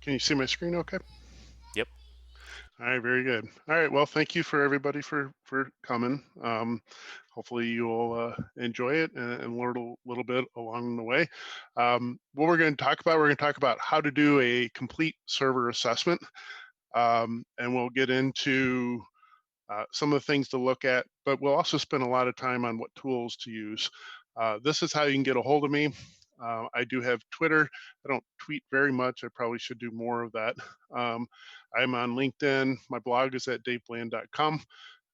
Can you see my screen okay? Yep. All right, very good. All right, well, thank you for everybody for coming. Hopefully you'll enjoy it and learn a little bit along the way. What we're going to talk about how to do a complete server assessment, and we'll get into some of the things to look at, but we'll also spend a lot of time on what tools to use. This is how you can get a hold of me. I do have Twitter. I don't tweet very much. I probably should do more of that. Um, I'm on LinkedIn. My blog is at davebland.com.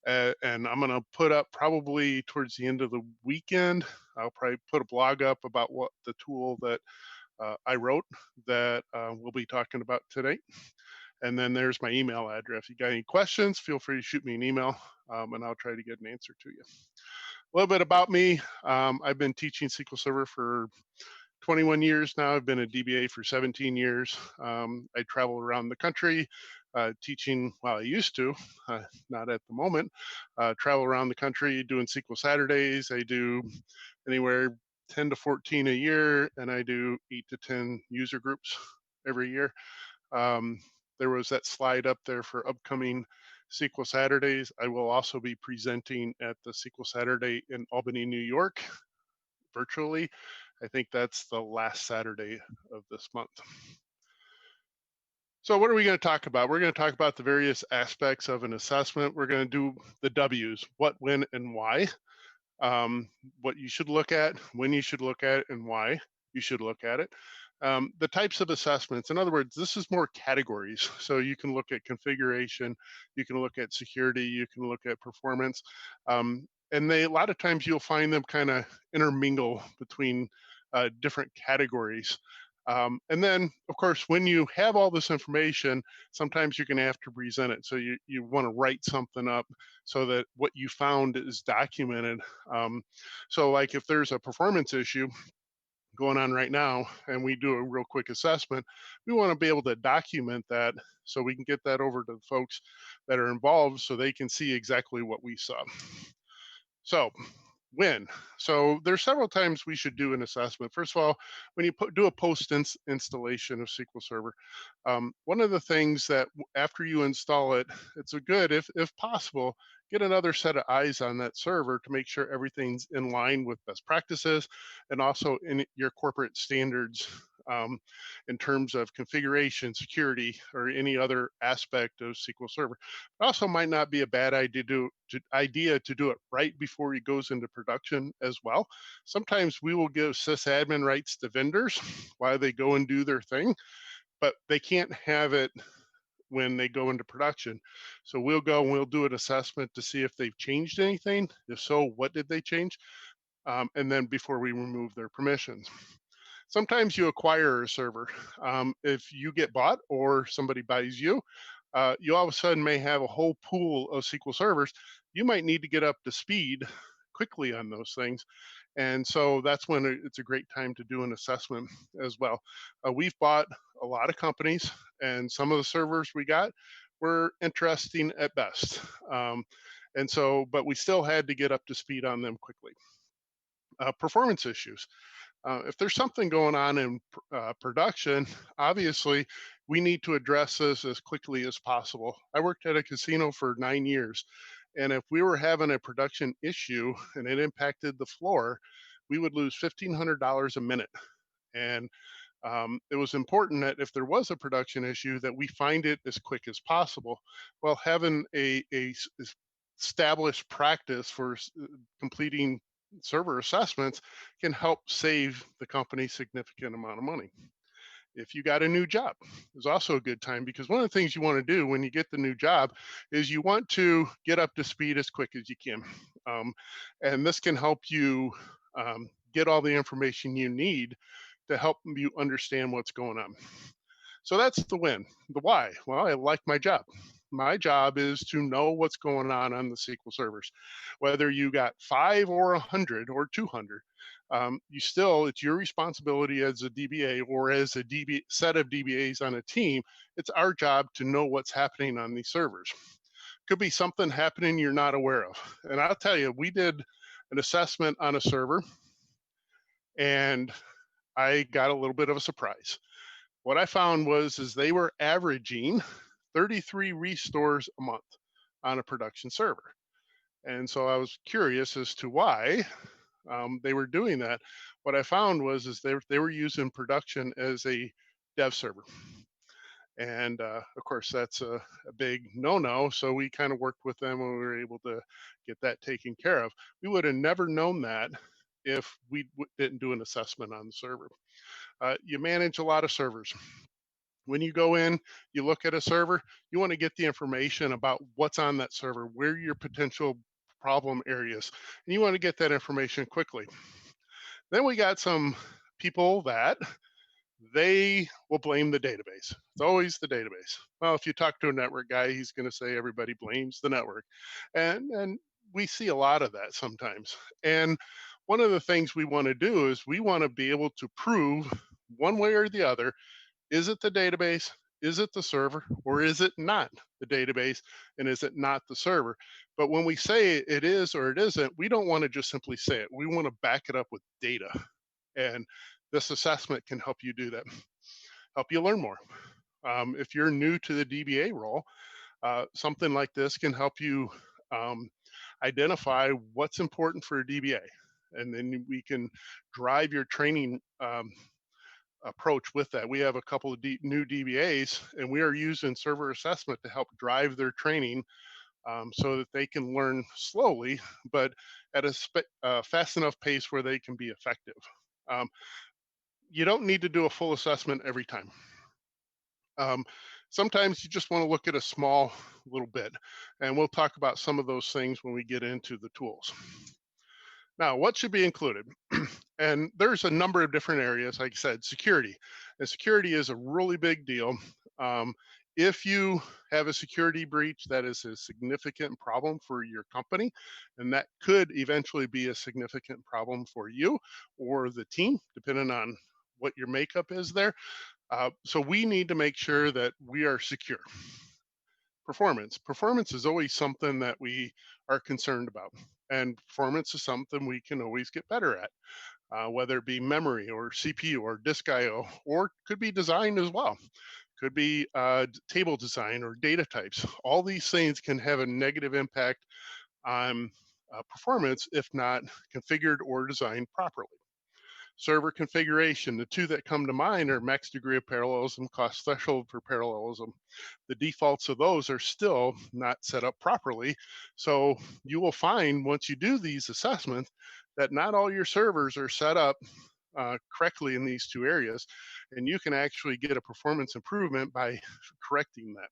And I'm going to put up probably towards the end of the weekend. I'll probably put a blog up about what the tool that I wrote that we'll be talking about today. And then there's my email address. If you got any questions, feel free to shoot me an email, and I'll try to get an answer to you. A little bit about me. I've been teaching SQL Server for 21 years now. I've been a DBA for 17 years. I travel around the country teaching, well, I used to, not at the moment, travel around the country doing SQL Saturdays. I do anywhere 10 to 14 a year, and I do 8 to 10 user groups every year. Um, there was that slide up there for upcoming SQL Saturdays. I will also be presenting at the SQL Saturday in Albany, New York, virtually. I think that's the last Saturday of this month. So, what are we going to talk about? We're going to talk about the various aspects of an assessment. We're going to do the W's: what, when, and why. What you should look at, when you should look at it, and why you should look at it. The types of assessments, in other words, this is more categories. So you can look at configuration, you can look at security, you can look at performance. And they, a lot of times you'll find them kind of intermingle between different categories. And then, of course, when you have all this information, sometimes you're going to have to present it. So you want to write something up so that what you found is documented. So, like if there's a performance issue going on right now and we do a real quick assessment, we want to be able to document that so we can get that over to the folks that are involved so they can see exactly what we saw. So, when? So there's several times we should do an assessment. First of all, when you do a post installation of SQL Server, one of the things that after you install it, it's a good, if possible, get another set of eyes on that server to make sure everything's in line with best practices and also in your corporate standards, um, in terms of configuration, security, or any other aspect of SQL Server. It also might not be a bad idea to do it right before it goes into production as well. Sometimes we will give sysadmin rights to vendors while they go and do their thing, but they can't have it when they go into production. So we'll go and we'll do an assessment to see if they've changed anything. If so, what did they change? And then before we remove their permissions. Sometimes you acquire a server. If you get bought or somebody buys you, you all of a sudden may have a whole pool of SQL servers. You might need to get up to speed quickly on those things. And so that's when it's a great time to do an assessment as well. We've bought a lot of companies, and some of the servers we got were interesting at best. And so, but we still had to get up to speed on them quickly. Performance issues. If there's something going on in production, obviously we need to address this as quickly as possible. I worked at a casino for 9 years, and if we were having a production issue and it impacted the floor, we would lose $1,500 a minute. And it was important that if there was a production issue, that we find it as quick as possible. Well, having a established practice for completing server assessments can help save the company significant amount of money. If you got a new job, is also a good time because one of the things you want to do when you get the new job is you want to get up to speed as quick as you can. Um, and this can help you get all the information you need to help you understand what's going on. So that's the win. The why? Well, I like my job. My job is to know what's going on the SQL servers. Whether you got 5 or 100 or 200, you still, it's your responsibility as a DBA or as a set of DBAs on a team. It's our job to know what's happening on these servers. Could be something happening you're not aware of. And I'll tell you, we did an assessment on a server and I got a little bit of a surprise. What I found was is they were averaging 33 restores a month on a production server. And so I was curious as to why they were doing that. What I found was is they were using production as a dev server, and of course that's a big no-no. So we kind of worked with them, and we were able to get that taken care of. We would have never known that if we didn't do an assessment on the server. You manage a lot of servers. When you go in, you look at a server, you want to get the information about what's on that server, where your potential problem areas, and you want to get that information quickly. Then we got some people that they will blame the database. It's always the database. Well, if you talk to a network guy, he's going to say everybody blames the network. And we see a lot of that sometimes. And one of the things we want to do is we want to be able to prove one way or the other, is it the database? Is it the server? Or is it not the database? And is it not the server? But when we say it is or it isn't, we don't want to just simply say it. We want to back it up with data. And this assessment can help you do that, help you learn more. If you're new to the DBA role, something like this can help you um, identify what's important for a DBA. And then we can drive your training approach with that. We have a couple of new DBAs, and we are using server assessment to help drive their training so that they can learn slowly, but at a fast enough pace where they can be effective. Um, you don't need to do a full assessment every time. Um, Sometimes you just want to look at a small little bit, and we'll talk about some of those things when we get into the tools. Now, what should be included? And there's a number of different areas, like I said, security. And security is a really big deal. Um, if you have a security breach, that is a significant problem for your company, and that could eventually be a significant problem for you or the team, depending on what your makeup is there. So we need to make sure that we are secure. Performance is always something that we are concerned about, and performance is something we can always get better at, whether it be memory or CPU or disk IO, or could be design as well. Could be table design or data types. All these things can have a negative impact on performance if not configured or designed properly. Server configuration, the two that come to mind are max degree of parallelism, cost threshold for parallelism. The defaults of those are still not set up properly. So you will find once you do these assessments that not all your servers are set up correctly in these two areas. And you can actually get a performance improvement by correcting that.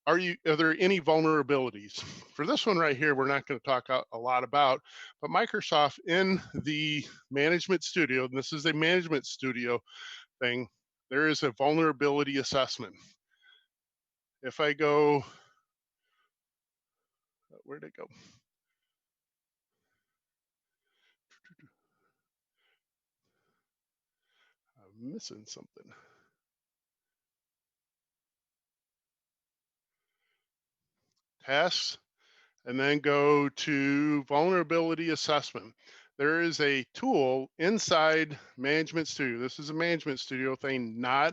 Are there any vulnerabilities? For this one right here, we're not going to talk a lot about, but Microsoft in the management studio, and this is a management studio thing, there is a vulnerability assessment. If I go, where'd it go? I'm missing something. Tasks, and then go to vulnerability assessment. There is a tool inside Management Studio. This is a Management Studio thing, not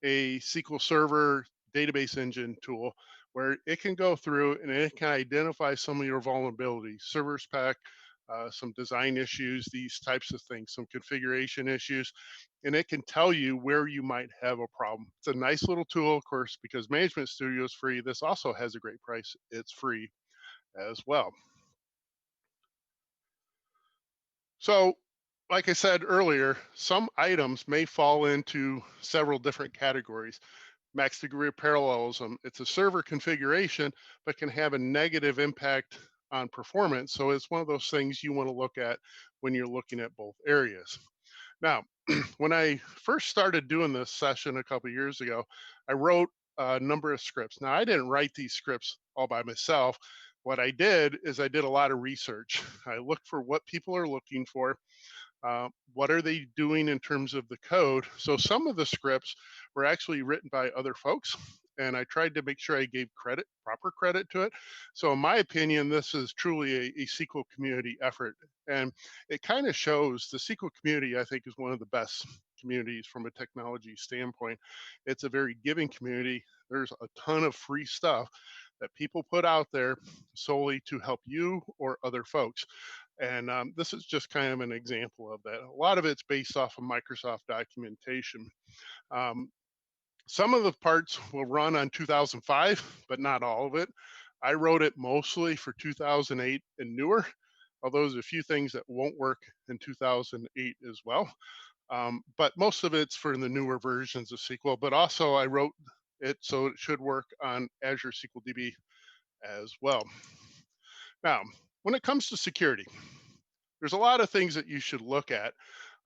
a SQL Server database engine tool, where it can go through and it can identify some of your vulnerabilities, server spec, some design issues, these types of things, some configuration issues, and it can tell you where you might have a problem. It's a nice little tool, of course, because Management Studio is free. This also has a great price. It's free as well. So, like I said earlier, some items may fall into several different categories. Max degree of parallelism, it's a server configuration, but can have a negative impact on performance. So it's one of those things you want to look at when you're looking at both areas. Now, when I first started doing this session a couple years ago, I wrote a number of scripts. Now, I didn't write these scripts all by myself. What I did is I did a lot of research. I looked for what people are looking for. What are they doing in terms of the code? So some of the scripts were actually written by other folks, and I tried to make sure I gave credit, proper credit to it. So in my opinion, this is truly a SQL community effort, and it kind of shows the SQL community, I think, is one of the best communities from a technology standpoint. It's a very giving community. There's a ton of free stuff that people put out there solely to help you or other folks. And this is just kind of an example of that. A lot of it's based off of Microsoft documentation. Um, some of the parts will run on 2005, but not all of it. I wrote it mostly for 2008 and newer, although there's a few things that won't work in 2008 as well. But most of it's for the newer versions of SQL, but also I wrote it so it should work on Azure SQL DB as well. Now, when it comes to security, there's a lot of things that you should look at.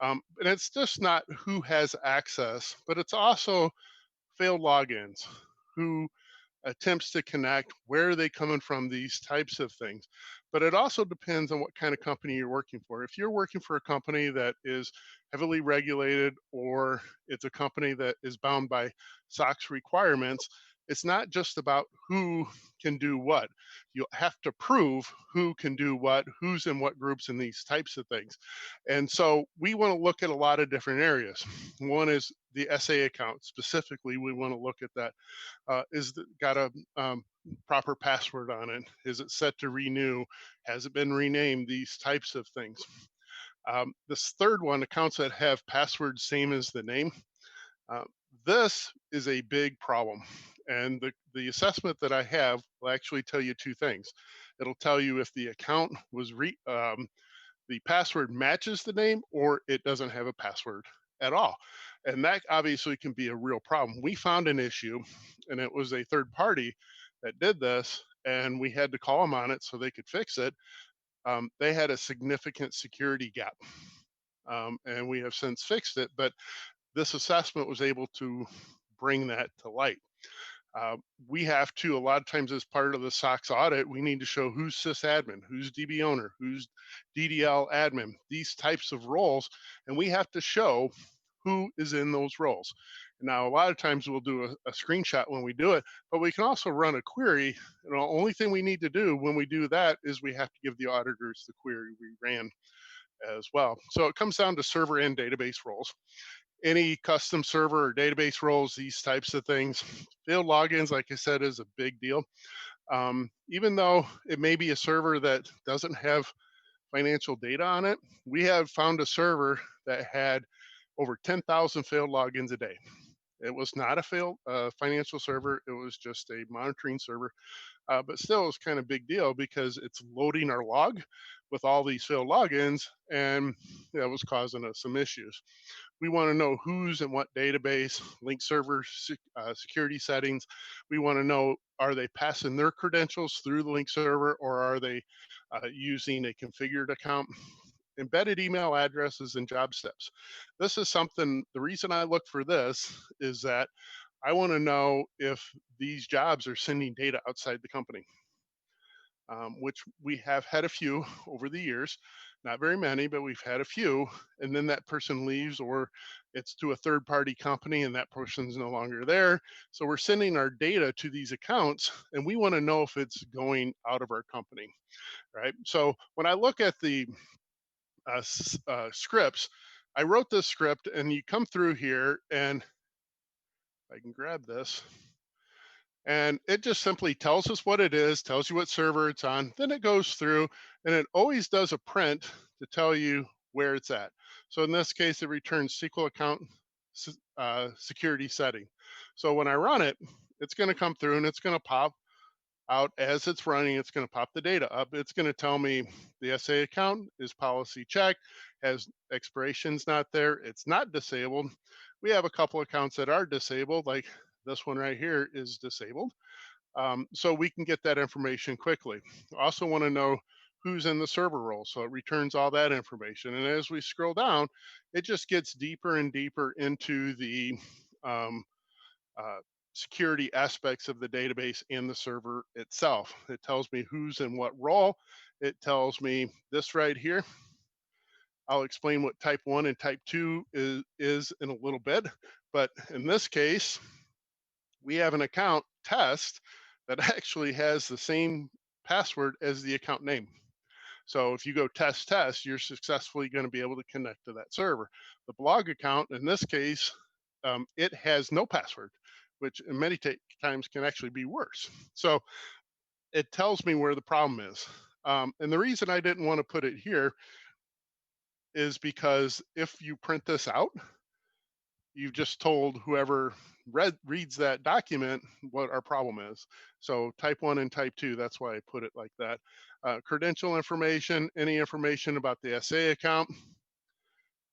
And it's just not who has access, but it's also failed logins, who attempts to connect, where are they coming from, these types of things. But it also depends on what kind of company you're working for. If you're working for a company that is heavily regulated, or it's a company that is bound by SOX requirements, it's not just about who can do what. You have to prove who can do what, who's in what groups, and these types of things. And so we want to look at a lot of different areas. One is the SA account. Specifically, we want to look at that. Got a proper password on it? Is it set to renew? Has it been renamed? These types of things. This third one, accounts that have passwords same as the name. Uh, this is a big problem. And the assessment that I have will actually tell you two things. It'll tell you if the account was the password matches the name, or it doesn't have a password at all. And that obviously can be a real problem. We found an issue, and it was a third party that did this, and we had to call them on it so they could fix it. They had a significant security gap, and we have since fixed it. But this assessment was able to bring that to light. Uh, we have to, a lot of times as part of the SOX audit, we need to show who's sysadmin, who's DB owner, who's DDL admin, these types of roles, and we have to show who is in those roles. Now, a lot of times we'll do a screenshot when we do it, but we can also run a query. And the only thing we need to do when we do that is we have to give the auditors the query we ran as well. So it comes down to server and database roles. Any custom server or database roles, these types of things. Field logins, like I said, is a big deal. Even though it may be a server that doesn't have financial data on it, we have found a server that had over 10,000 failed logins a day. It was not a failed financial server. It was just a monitoring server. But still, it's kind of big deal because it's loading our log with all these failed logins, and that was causing us some issues. We want to know who's in what database, link server security settings. We want to know, are they passing their credentials through the link server, or are they using a configured account? Embedded email addresses and job steps. This is something, the reason I look for this is that I want to know if these jobs are sending data outside the company, which we have had a few over the years. Not very many, but we've had a few. And then that person leaves, or it's to a third party company and that person's no longer there. So we're sending our data to these accounts, and we want to know if it's going out of our company, right? So when I look at the scripts, I wrote this script, and you come through here, and I can grab this, and it just simply tells us what it is, tells you what server it's on. Then it goes through, and it always does a print to tell you where it's at. So in this case, it returns SQL account security setting. So when I run it, it's going to come through, and it's going to pop out as it's running. It's going to pop the data up. It's going to tell me the SA account is policy checked, has expirations not there, it's not disabled. We have a couple accounts that are disabled, like this one right here is disabled. So we can get that information quickly. Also want to know who's in the server role. So it returns all that information. And as we scroll down, it just gets deeper and deeper into the um, uh, security aspects of the database and the server itself. It tells me who's in what role. It tells me this right here. I'll explain what type 1 and type 2 is in a little bit. But in this case, we have an account test that actually has the same password as the account name. So if you go test test, you're successfully going to be able to connect to that server. The blog account, in this case, it has no password, which in many times can actually be worse. So it tells me where the problem is. And the reason I didn't want to put it here is because if you print this out, you've just told whoever reads that document what our problem is. So type 1 and type 2, that's why I put it like that. Credential information, any information about the SA account,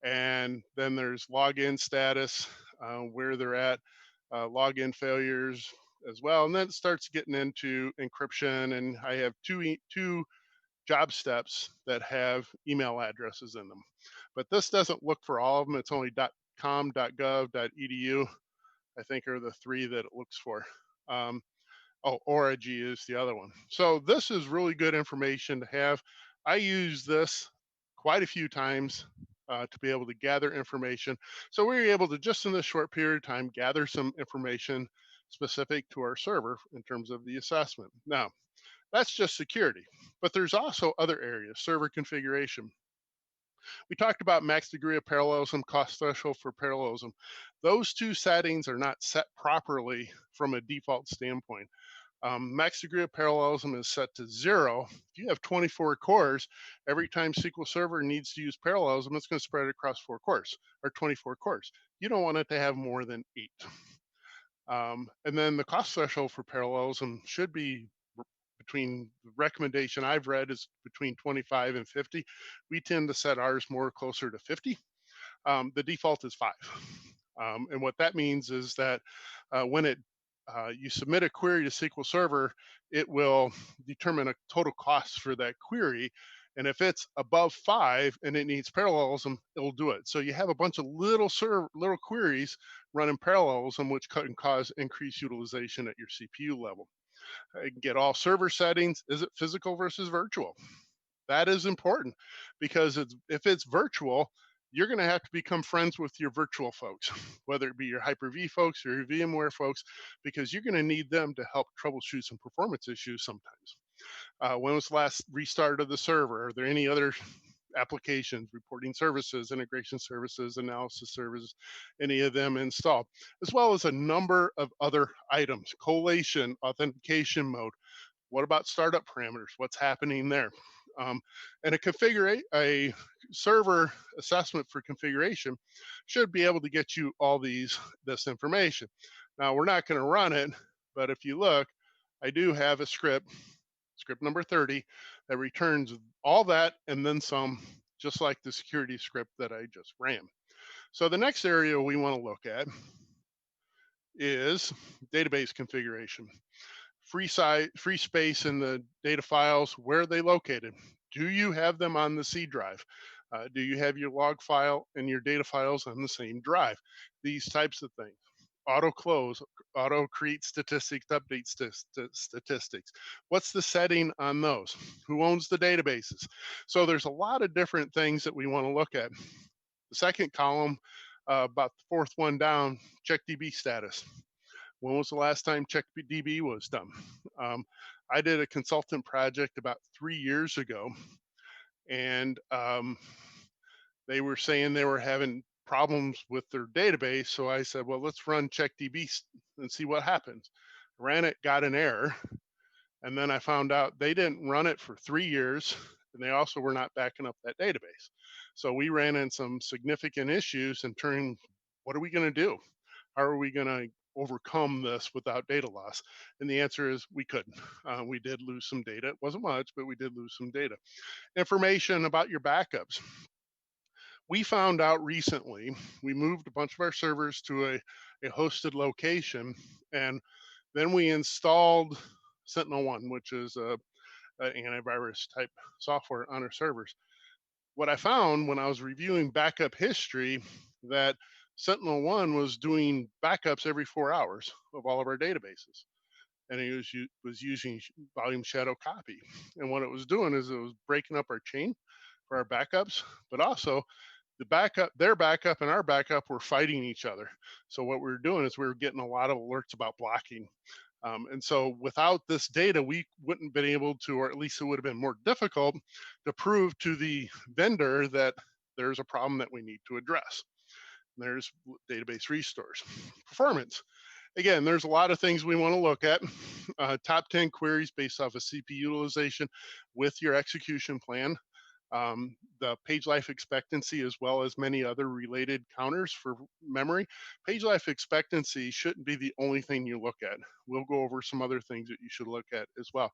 and then there's login status, where they're at, login failures as well. And then it starts getting into encryption, and I have two job steps that have email addresses in them. But this doesn't look for all of them. It's only .com, .gov, .edu, I think are the three that it looks for. Oh, Org is the other one. So this is really good information to have. I use this quite a few times to be able to gather information. So we were able to, just in this short period of time, gather some information specific to our server in terms of the assessment. Now, that's just security, but there's also other areas, server configuration. We talked about max degree of parallelism, cost threshold for parallelism. Those two settings are not set properly from a default standpoint. Max degree of parallelism is set to 0. If you have 24 cores, every time SQL Server needs to use parallelism, it's going to spread it across 4 cores or 24 cores. You don't want it to have more than 8. And then the cost threshold for parallelism should be between, the recommendation I've read is between 25 and 50. We tend to set ours more closer to 50. The default is 5. And what that means is that when you submit a query to SQL Server, it will determine a total cost for that query. And if it's above 5 and it needs parallelism, it'll do it. So you have a bunch of little queries running parallelism, which can cause increased utilization at your CPU level. Get all server settings. Is it physical versus virtual? That is important, because if it's virtual, you're going to have to become friends with your virtual folks, whether it be your Hyper-V folks or your VMware folks, because you're going to need them to help troubleshoot some performance issues sometimes. When was the last restart of the server? Are there any other applications, reporting services, integration services, analysis services, any of them installed, as well as a number of other items, collation, authentication mode. What about startup parameters? What's happening there? And a server assessment for configuration should be able to get you all this information. Now we're not going to run it, but if you look, I do have a script number 30, that returns all that and then some, just like the security script that I just ran. So the next area we want to look at is database configuration. Free space in the data files. Where are they located? Do you have them on the C drive? Do you have your log file and your data files on the same drive? These types of things. Auto close, auto create statistics, update statistics. What's the setting on those? Who owns the databases? So there's a lot of different things that we want to look at. The second column, about the fourth one down, check DB status. When was the last time CheckDB was done? I did a consultant project about 3 years ago, and they were saying they were having problems with their database. So I said, well, let's run CheckDB and see what happens. Ran it, got an error, and then I found out they didn't run it for 3 years, and they also were not backing up that database. So we ran in some significant issues and turned, what are we going to do? How are we going to overcome this without data loss? And the answer is we couldn't. We did lose some data. It wasn't much, but we did lose some data. Information about your backups. We found out recently, we moved a bunch of our servers to a hosted location, and then we installed SentinelOne, which is an antivirus type software on our servers. What I found when I was reviewing backup history, that SentinelOne was doing backups every 4 hours of all of our databases, and it was using volume shadow copy. And what it was doing is it was breaking up our chain for our backups, but also their backup and our backup were fighting each other. So what we were doing is we were getting a lot of alerts about blocking. And so without this data, we wouldn't have been able to, or at least it would have been more difficult to prove to the vendor that there's a problem that we need to address. There's database restores. Performance. Again, there's a lot of things we want to look at. Top 10 queries based off of CPU utilization with your execution plan. The page life expectancy, as well as many other related counters for memory. Page life expectancy shouldn't be the only thing you look at. We'll go over some other things that you should look at as well.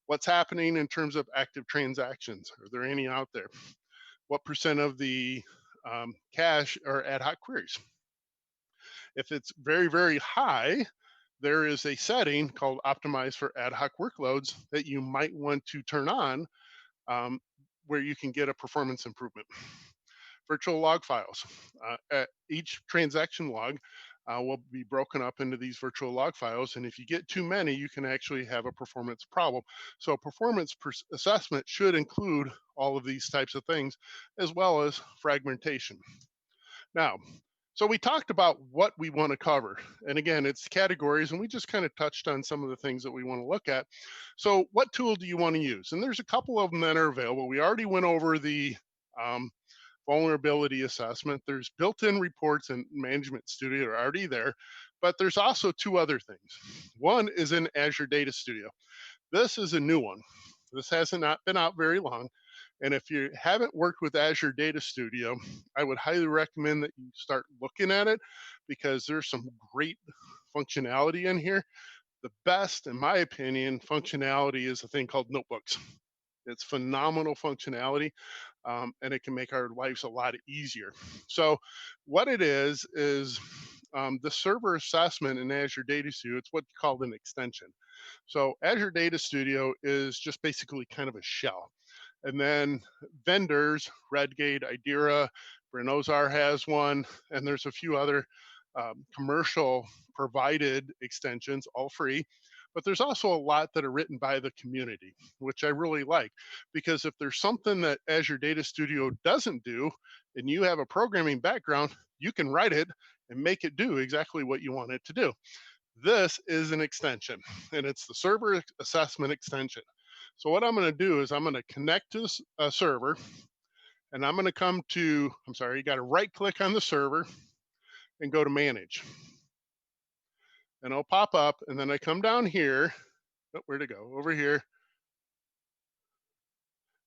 What's happening in terms of active transactions? Are there any out there? What percent of the cache are ad hoc queries? If it's very, very high, there is a setting called optimize for ad hoc workloads that you might want to turn on, um, where you can get a performance improvement. Virtual log files. Each transaction log will be broken up into these virtual log files. And if you get too many, you can actually have a performance problem. So a performance assessment should include all of these types of things, as well as fragmentation. Now, so we talked about what we want to cover. And again, it's categories, and we just kind of touched on some of the things that we want to look at. So what tool do you want to use? And there's a couple of them that are available. We already went over the um, vulnerability assessment. There's built-in reports and management studio are already there, but there's also two other things. One is in Azure Data Studio. This is a new one. This hasn't not been out very long. And if you haven't worked with Azure Data Studio, I would highly recommend that you start looking at it, because there's some great functionality in here. The best, in my opinion, functionality is a thing called notebooks. It's phenomenal functionality, and it can make our lives a lot easier. So, what it is the server assessment in Azure Data Studio. It's what's called an extension. So, Azure Data Studio is just basically kind of a shell. And then vendors, Redgate, Idera, Brenozar has one, and there's a few other commercial provided extensions, all free. But there's also a lot that are written by the community, which I really like, because if there's something that Azure Data Studio doesn't do, and you have a programming background, you can write it and make it do exactly what you want it to do. This is an extension, and it's the server assessment extension. So what I'm going to do is I'm going to connect to this server, and I'm going to come to, I'm sorry, you got to right click on the server and go to manage. And it'll pop up, and then I come down here. Oh, where'd it go? Over here.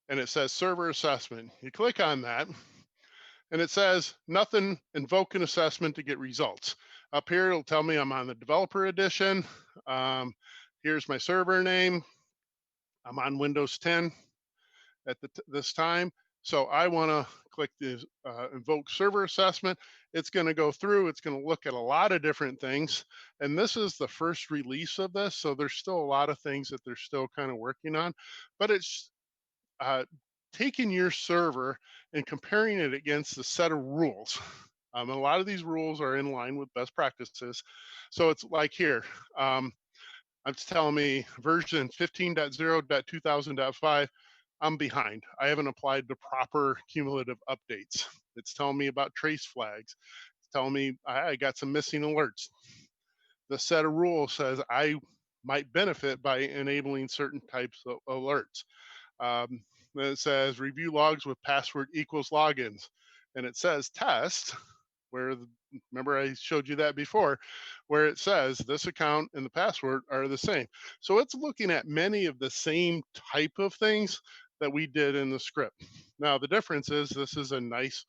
And it says server assessment. You click on that, and it says nothing, invoke an assessment to get results. Up here, it'll tell me I'm on the developer edition. Here's my server name. I'm on Windows 10 at this time. So I want to click the invoke server assessment. It's going to go through. It's going to look at a lot of different things. And this is the first release of this. So there's still a lot of things that they're still kind of working on. But it's taking your server and comparing it against the set of rules. And a lot of these rules are in line with best practices. So it's like here. It's telling me version 15.0.2000.5. I'm behind. I haven't applied the proper cumulative updates. It's telling me about trace flags. It's telling me I got some missing alerts. The set of rules says I might benefit by enabling certain types of alerts. Then it says review logs with password equals logins. And it says test, where remember I showed you that before, where it says this account and the password are the same. So it's looking at many of the same type of things that we did in the script. Now the difference is this is a nice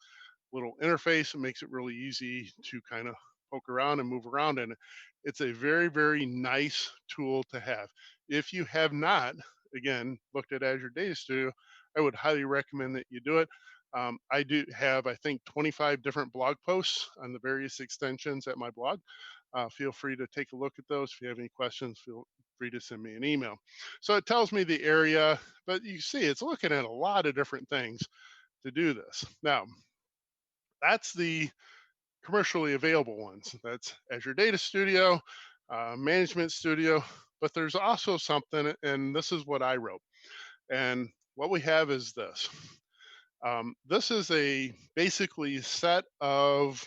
little interface. It makes it really easy to kind of poke around and move around in it. It's a very, very nice tool to have. If you have not, again, looked at Azure Data Studio, I would highly recommend that you do it. I do have, I think, 25 different blog posts on the various extensions at my blog. Feel free to take a look at those. If you have any questions, feel free to send me an email. So it tells me the area, but you see it's looking at a lot of different things to do this. Now, that's the commercially available ones. That's Azure Data Studio, Management Studio, but there's also something, and this is what I wrote. And what we have is this. This is a basically set of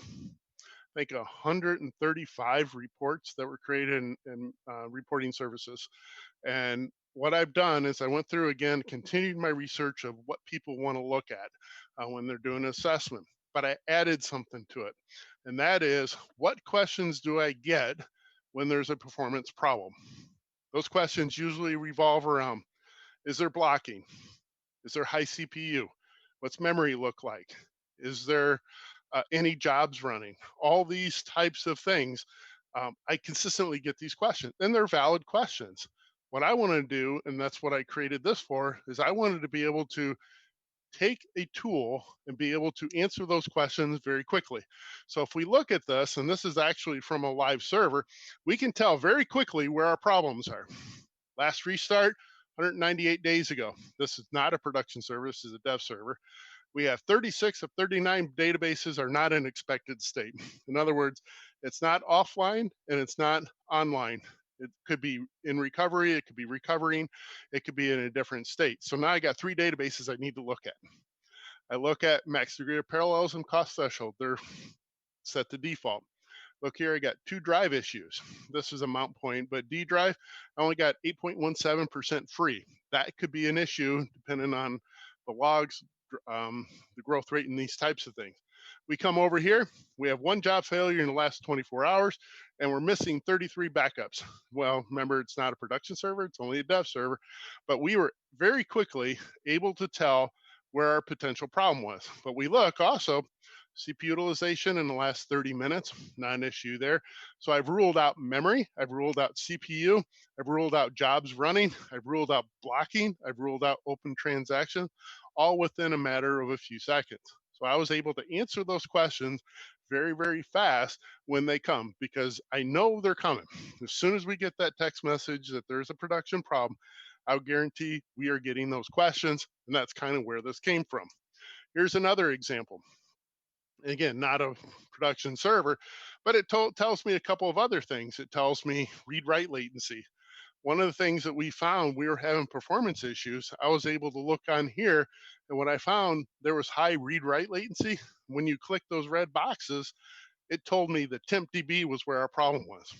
think 135 reports that were created in reporting services. And what I've done is I went through again, continued my research of what people want to look at when they're doing an assessment. But I added something to it, and that is what questions do I get when there's a performance problem? Those questions usually revolve around: is there blocking? Is there high CPU? What's memory look like? Is there any jobs running? All these types of things. I consistently get these questions, and they're valid questions. What I want to do, and that's what I created this for, is I wanted to be able to take a tool and be able to answer those questions very quickly. So if we look at this, and this is actually from a live server, we can tell very quickly where our problems are. Last restart, 198 days ago. This is not a production server, this is a dev server. We have 36 of 39 databases are not in expected state. In other words, it's not offline and it's not online. It could be in recovery, it could be recovering, it could be in a different state. So now I got three databases I need to look at. I look at max degree of parallelism, cost threshold. They're set to default. Look here, I got two drive issues. This is a mount point, but D drive, I only got 8.17% free. That could be an issue depending on the logs, the growth rate, and these types of things. We come over here, we have one job failure in the last 24 hours, and we're missing 33 backups. Well, remember, it's not a production server, it's only a dev server, but we were very quickly able to tell where our potential problem was. But we look also, CPU utilization in the last 30 minutes, not an issue there. So I've ruled out memory, I've ruled out CPU, I've ruled out jobs running, I've ruled out blocking, I've ruled out open transactions, all within a matter of a few seconds. So I was able to answer those questions very, very fast when they come because I know they're coming. As soon as we get that text message that there's a production problem, I'll guarantee we are getting those questions, and that's kind of where this came from. Here's another example. Again, not a production server, but it tells me a couple of other things. It tells me read write latency. One of the things that we found, we were having performance issues. I was able to look on here, and what I found, there was high read write latency. When you click those red boxes, it told me that tempdb was where our problem was.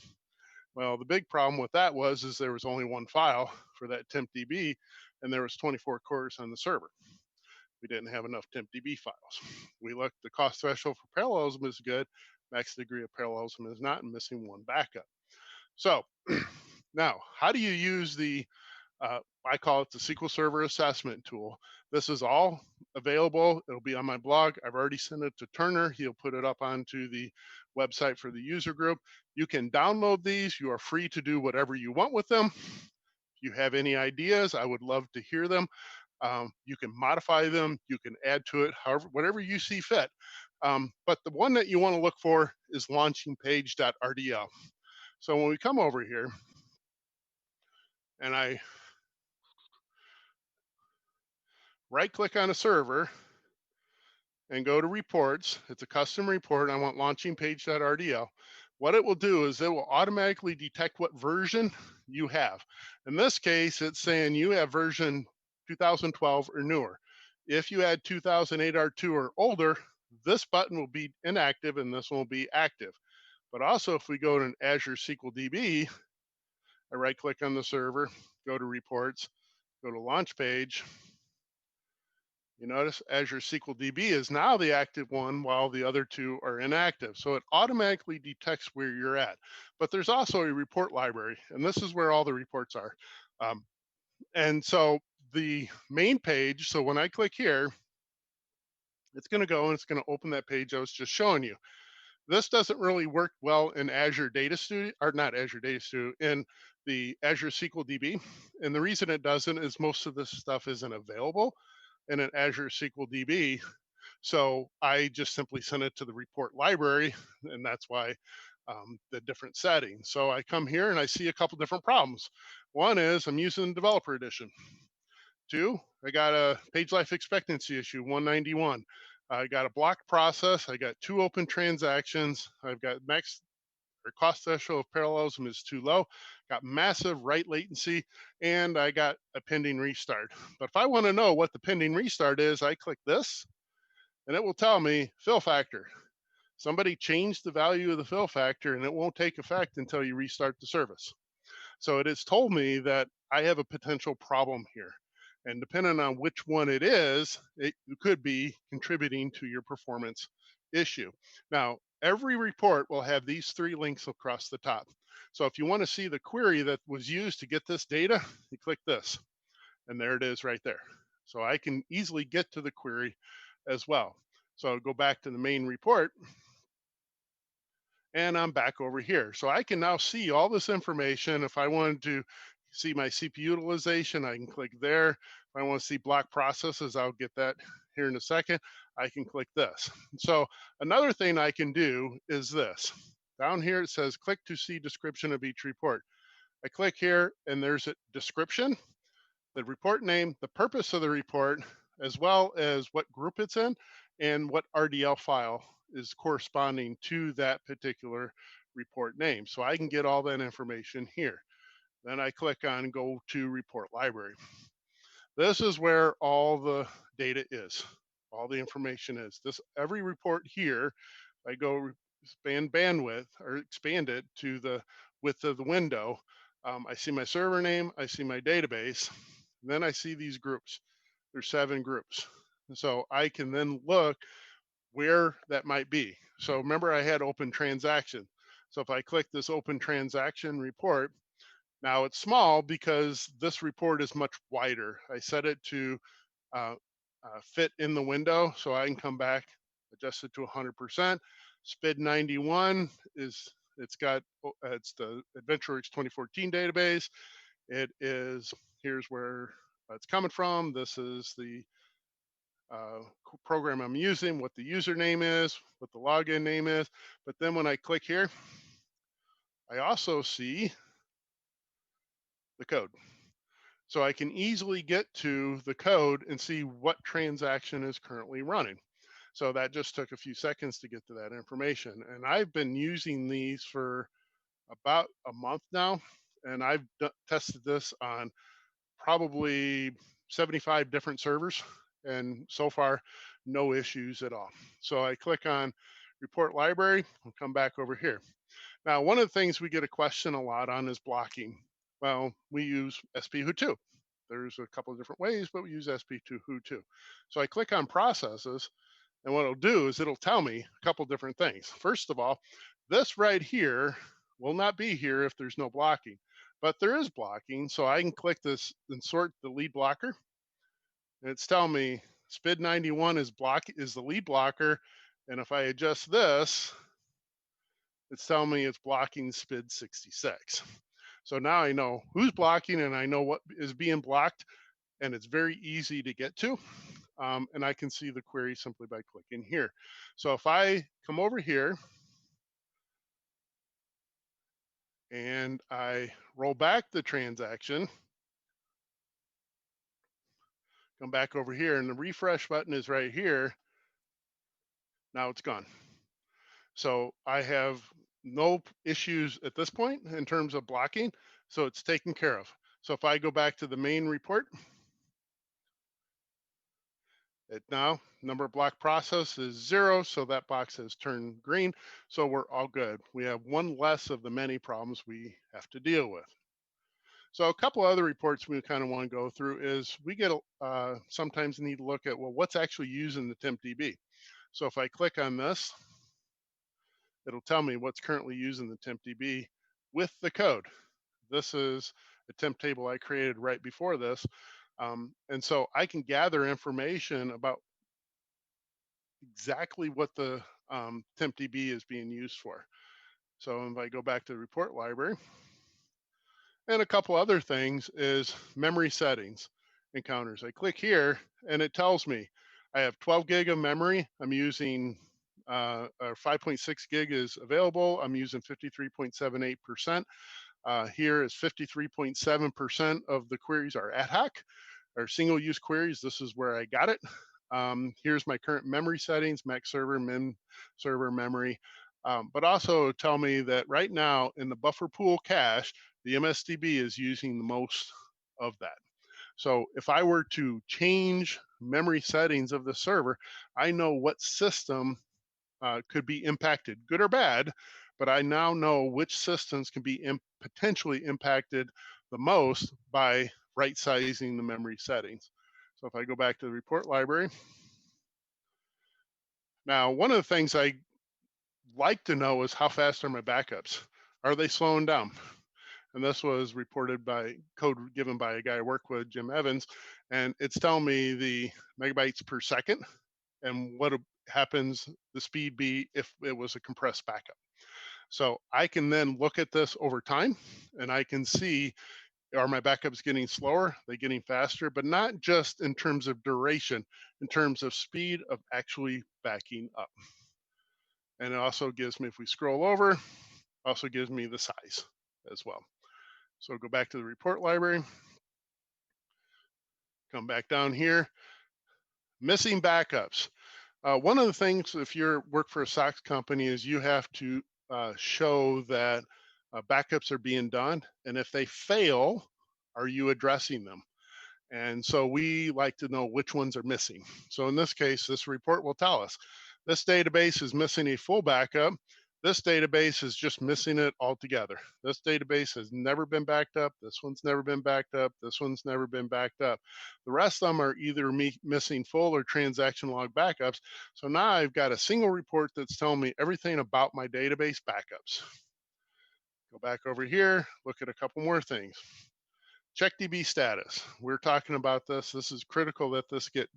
Well, the big problem with that was is there was only one file for that tempdb, and there was 24 cores on the server. We didn't have enough tempdb files. We looked, the cost threshold for parallelism is good, max degree of parallelism is not, and missing one backup. So now, how do you use the, I call it the SQL Server Assessment Tool. This is all available. It'll be on my blog. I've already sent it to Turner. He'll put it up onto the website for the user group. You can download these. You are free to do whatever you want with them. If you have any ideas, I would love to hear them. You can modify them, you can add to it, however, whatever you see fit. But the one that you want to look for is launchingpage.rdl. So when we come over here and I right click on a server and go to reports, it's a custom report. I want launchingpage.rdl. What it will do is it will automatically detect what version you have. In this case, it's saying you have version 2012 or newer. If you had 2008 R2 or older, this button will be inactive and this one will be active. But also if we go to an Azure SQL DB, I right click on the server, go to reports, go to launch page, you notice Azure SQL DB is now the active one while the other two are inactive. So it automatically detects where you're at. But there's also a report library, and this is where all the reports are. And so the main page, so when I click here, it's going to go and it's going to open that page I was just showing you. This doesn't really work well in Azure Data Studio, or not Azure Data Studio, in the Azure SQL DB. And the reason it doesn't is most of this stuff isn't available in an Azure SQL DB. So I just simply send it to the report library, and that's why the different settings. So I come here and I see a couple different problems. One is I'm using developer edition. Two, I got a page life expectancy issue, 191. I got a block process. I got two open transactions. I've got max or cost threshold of parallelism is too low. Got massive write latency, and I got a pending restart. But if I want to know what the pending restart is, I click this, and it will tell me fill factor. Somebody changed the value of the fill factor and it won't take effect until you restart the service. So it has told me that I have a potential problem here. And depending on which one it is, it could be contributing to your performance issue. Now, every report will have these three links across the top. So if you want to see the query that was used to get this data, you click this, and there it is right there. So I can easily get to the query as well. So I'll go back to the main report, and I'm back over here. So I can now see all this information. If I wanted to see my CPU utilization, I can click there. If I want to see block processes, I'll get that here in a second. I can click this. So another thing I can do is this. Down here it says click to see description of each report. I click here and there's a description, the report name, the purpose of the report, as well as what group it's in and what RDL file is corresponding to that particular report name. So I can get all that information here. Then I click on go to report library. This is where all the data is, all the information is. This every report here, I go expand bandwidth or expand it to the width of the window. I see my server name, I see my database, and then I see these groups. There's 7 groups. So I can then look where that might be. So remember I had open transaction. So if I click this open transaction report, now it's small because this report is much wider. I set it to uh, fit in the window so I can come back, adjust it to 100%. SPID 91 is, it's the AdventureWorks 2014 database. It is, here's where it's coming from. This is the uh, program I'm using, what the username is, what the login name is. But then when I click here, I also see the code. So I can easily get to the code and see what transaction is currently running. So that just took a few seconds to get to that information. And I've been using these for about a month now. And I've tested this on probably 75 different servers. And so far, no issues at all. So I click on report library and come back over here. Now, one of the things we get a question a lot on is blocking. Well, we use SP2. There's a couple of different ways, but we use SP2. So I click on processes, and what it'll do is it'll tell me a couple different things. First of all, this right here will not be here if there's no blocking, but there is blocking. So I can click this and sort the lead blocker. And it's telling me SPID 91 is the lead blocker. And if I adjust this, it's telling me it's blocking SPID 66. So now I know who's blocking and I know what is being blocked, and it's very easy to get to. And I can see the query simply by clicking here. So if I come over here and I roll back the transaction, come back over here, and the refresh button is right here. Now it's gone. So I have no issues at this point in terms of blocking. So it's taken care of. So if I go back to the main report, it now number of block process is 0, so that box has turned green. So we're all good. We have one less of the many problems we have to deal with. So a couple other reports we kind of want to go through is we get sometimes need to look at, well, what's actually used in the TempDB. So if I click on this, it'll tell me what's currently used in the TempDB with the code. This is a temp table I created right before this. And so I can gather information about exactly what the TempDB is being used for. So if I go back to the report library, and a couple other things is memory settings encounters. I click here and it tells me I have 12 gig of memory. I'm using 5.6 gig is available. I'm using 53.78%. Here is 53.7% of the queries are ad hoc or single use queries. This is where I got it. Here's my current memory settings, max server, min server memory. But also tell me that right now in the buffer pool cache, the MSDB is using the most of that. So if I were to change memory settings of the server, I know what system could be impacted, good or bad, but I now know which systems can be potentially impacted the most by right sizing the memory settings. So if I go back to the report library, now one of the things I like to know is how fast are my backups? Are they slowing down? And this was reported by code given by a guy I work with, Jim Evans, and it's telling me the megabytes per second and what happens the speed be if it was a compressed backup. So I can then look at this over time and I can see, are my backups getting slower? Are they getting faster? But not just in terms of duration, in terms of speed of actually backing up. And it also gives me, if we scroll over, also gives me the size as well. So go back to the report library, come back down here, missing backups. One of the things, if you work for a SOX company, is you have to show that backups are being done. And if they fail, are you addressing them? And so we like to know which ones are missing. So in this case, this report will tell us this database is missing a full backup. This database is just missing it altogether. This database has never been backed up. This one's never been backed up. This one's never been backed up. The rest of them are either missing full or transaction log backups. So now I've got a single report that's telling me everything about my database backups. Go back over here, look at a couple more things. Check DB status. We're talking about this. This is critical that this get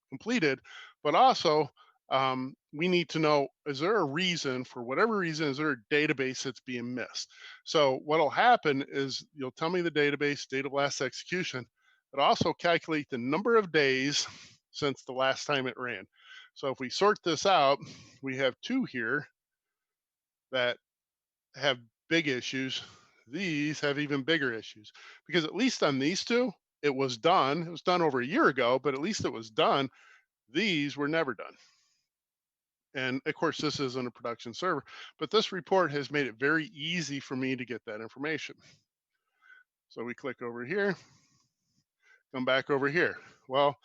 completed, but also we need to know, is there a reason, for whatever reason, is there a database that's being missed? So what'll happen is you'll tell me the database, date of last execution, but also calculate the number of days since the last time it ran. So if we sort this out, we have two here that have big issues. These have even bigger issues because at least on these two, it was done. It was done over a year ago, but at least it was done. These were never done. And of course, this isn't a production server, but this report has made it very easy for me to get that information. So we click over here, come back over here. Well,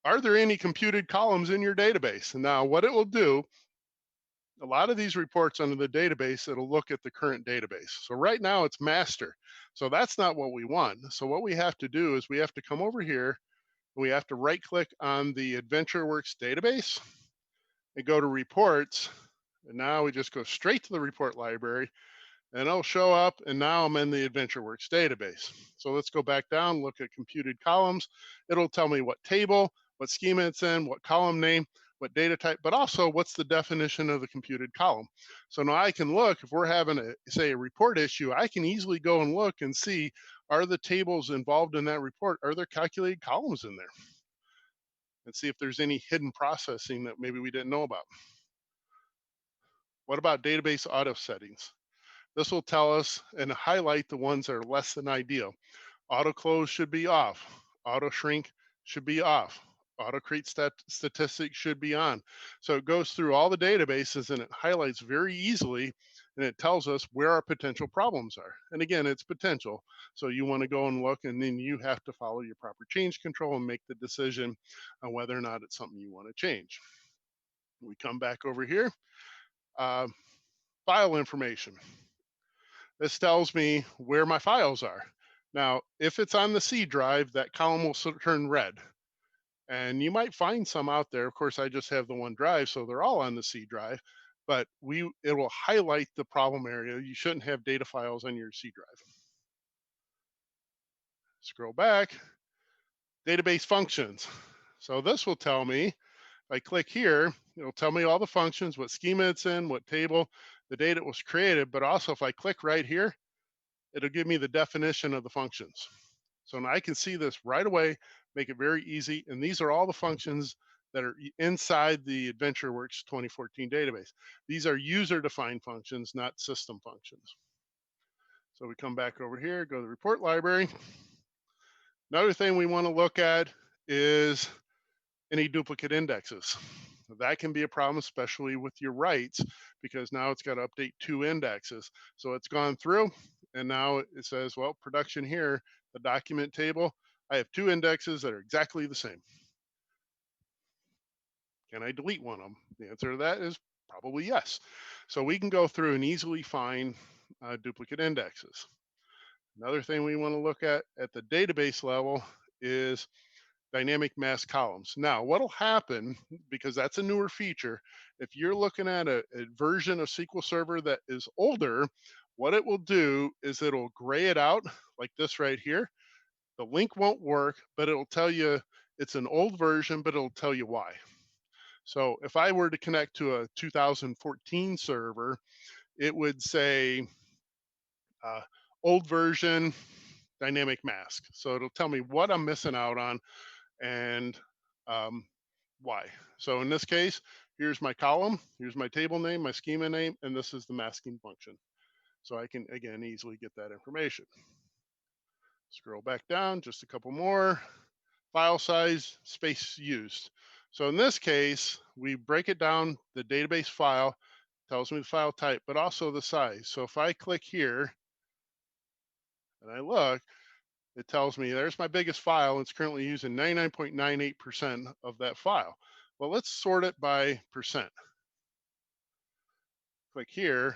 are there any computed columns in your database? And now what it will do, a lot of these reports under the database, it'll look at the current database. So right now it's master. So that's not what we want. So what we have to do is we have to come over here, we have to right click on the AdventureWorks database and go to reports. And now we just go straight to the report library and it'll show up. And now I'm in the AdventureWorks database. So let's go back down, look at computed columns. It'll tell me what table, what schema it's in, what column name, what data type, but also what's the definition of the computed column. So now I can look, if we're having say a report issue, I can easily go and look and see, are the tables involved in that report, are there calculated columns in there? And see if there's any hidden processing that maybe we didn't know about. What about database auto settings? This will tell us and highlight the ones that are less than ideal. Auto close should be off. Auto shrink should be off. Auto create statistics should be on. So it goes through all the databases and it highlights very easily and it tells us where our potential problems are. And again, it's potential. So you want to go and look and then you have to follow your proper change control and make the decision on whether or not it's something you want to change. We come back over here. Uh, file information. This tells me where my files are. Now, if it's on the C drive, that column will turn red. And you might find some out there. Of course, I just have the one drive, so they're all on the C drive. But it will highlight the problem area. You shouldn't have data files on your C drive. Scroll back, database functions. So this will tell me, if I click here, it'll tell me all the functions, what schema it's in, what table, the date it was created. But also if I click right here, it'll give me the definition of the functions. So now I can see this right away, make it very easy. And these are all the functions that are inside the AdventureWorks 2014 database. These are user-defined functions, not system functions. So we come back over here, go to the report library. Another thing we want to look at is any duplicate indexes. That can be a problem, especially with your writes, because now it's got to update two indexes. So it's gone through, and now it says, well, production here, the document table, I have two indexes that are exactly the same. Can I delete one of them? The answer to that is Probably yes. So we can go through and easily find duplicate indexes. Another thing we want to look at the database level is dynamic mass columns. Now, what'll happen, because that's a newer feature, if you're looking at a version of SQL Server that is older, what it will do is it'll gray it out like this right here. The link won't work, but it'll tell you it's an old version, but it'll tell you why. So if I were to connect to a 2014 server, it would say uh, old version dynamic mask. So it'll tell me what I'm missing out on and um, why. So in this case, here's my column, here's my table name, my schema name, and this is the masking function. So I can, again, easily get that information. Scroll back down, just a couple more. File size, space used. So in this case, we break it down, the database file tells me the file type, but also the size. So if I click here and I look, it tells me there's my biggest file. It's currently using 99.98% of that file. Well, let's sort it by percent. Click here,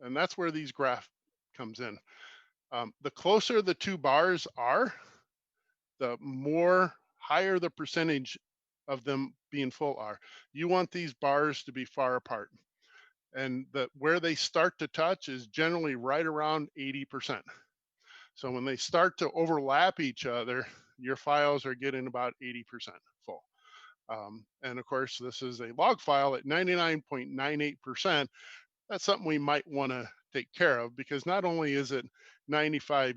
and that's where these graph comes in. The closer the two bars are, the more higher the percentage of them being full are. You want these bars to be far apart. And where they start to touch is generally right around 80%. So when they start to overlap each other, your files are getting about 80% full. And of course, this is a log file at 99.98%. That's something we might want to take care of, because not only is it 95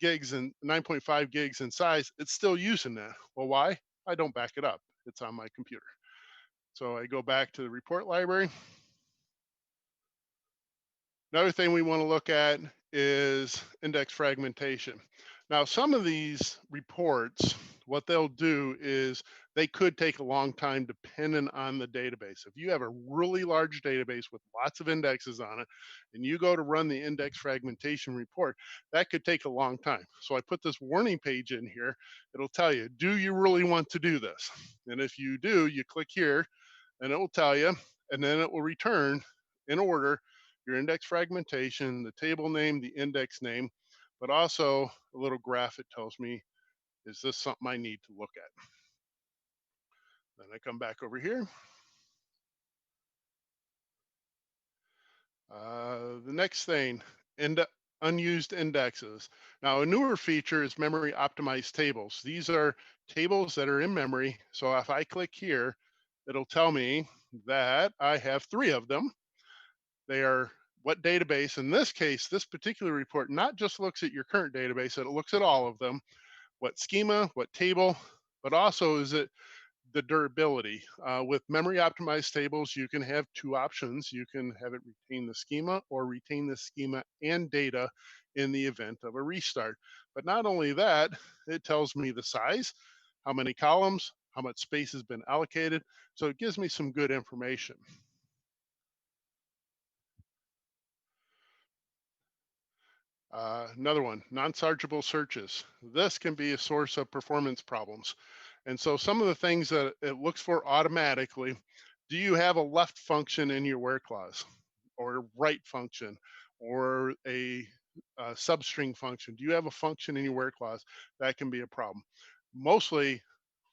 gigs and 9.5 gigs in size, it's still using that. Well, why? I don't back it up. It's on my computer. So I go back to the report library. Another thing we want to look at is index fragmentation. Now, some of these reports, what they'll do is they could take a long time depending on the database. If you have a really large database with lots of indexes on it, and you go to run the index fragmentation report, that could take a long time. So I put this warning page in here. It'll tell you, do you really want to do this? And if you do, you click here and it will tell you, and then it will return in order your index fragmentation, the table name, the index name, but also a little graph. It tells me, is this something I need to look at? Then I come back over here. The next thing, unused indexes. Now, a newer feature is memory optimized tables. These are tables that are in memory. So if I click here, it'll tell me that I have 3 of them. They are what database. In this case, this particular report not just looks at your current database, it looks at all of them. What schema, what table, but also is it the durability. With memory optimized tables, you can have 2 options. You can have it retain the schema or retain the schema and data in the event of a restart. But not only that, it tells me the size, how many columns, how much space has been allocated. So it gives me some good information. Another one, non-searchable searches. This can be a source of performance problems. And so some of the things that it looks for automatically, do you have a left function in your where clause, or a right function, or a substring function? Do you have a function in your where clause? That can be a problem. Mostly